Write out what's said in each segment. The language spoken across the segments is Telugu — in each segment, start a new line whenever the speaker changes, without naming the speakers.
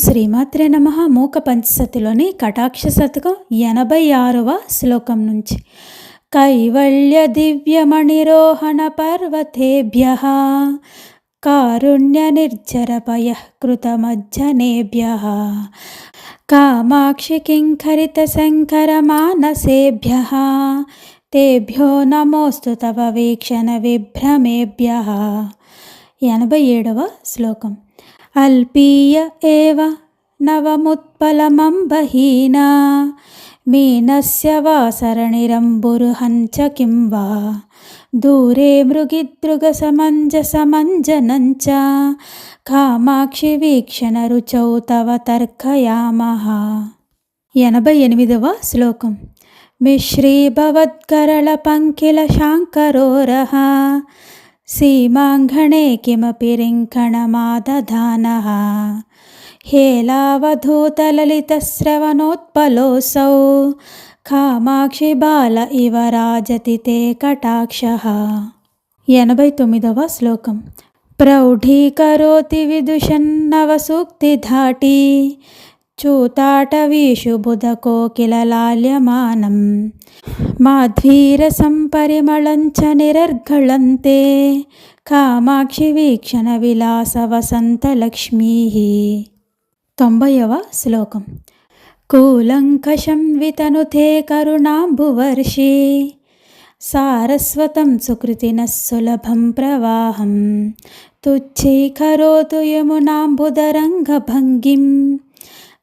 శ్రీమాత్రే నమః. మూక పంచసతిలోని కటాక్ష శతకం 86వ శ్లోకం నుంచి. కైవల్య దివ్యమణిరోహణ పర్వతేభ్యః కారుణ్య నిర్జరపయ కృతమజ్జనేభ్యః కామాక్షి కింకరిత శంకర మానసేభ్యః తేభ్యో నమోస్తు తవ వీక్షణ విభ్రమేభ్యః. 87వ శ్లోకం. అల్పీయ ఏవ నవముత్పలమంబహీనా మీనస్య వాసరణిరంబురుహంచ కిం వా దూరే మృగిదృగసమంజసమంజనంచ కామాక్షి వీక్షణ రుచౌ తవ తర్కయామః. 88వ శ్లోకం. మిశ్రీభవద్కరళ పంకిల శాంకరోరః సీమాంఘణే కిమపి రింకణమాదధానః హేలావధూతలలితశ్రవణోత్పలోऽసౌ కామాక్షి బాల ఇవ రాజతి తే కటాక్షః. 89వ శ్లోకం. ప్రౌఢీకరోతి విదుషన్నవసూక్తిధాటి చూతాటవీషు బుధకోకిలలాల్యమానం మాధ్వీరసం పరిమళంచ నిరర్గళంతే కామాక్షి వీక్షణ విలాస వసంతలక్ష్మీః. 90వ శ్లోకం. కూలంకషం వితనుతే కరుణాంబువర్షి సారస్వతం సుకృతినః సులభం ప్రవాహం తుచ్చీకరోతు యమునాంబుదరంగభంగిం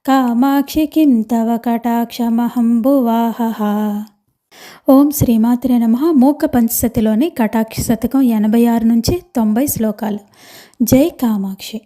కామాక్షి కిం తవ కటాక్షమహంబువాహః. ఓం శ్రీమాత్రే నమః. మూక పంచసతిలోని కటాక్ష శతకం 86 నుంచి 90 శ్లోకాలు. జై కామాక్షి.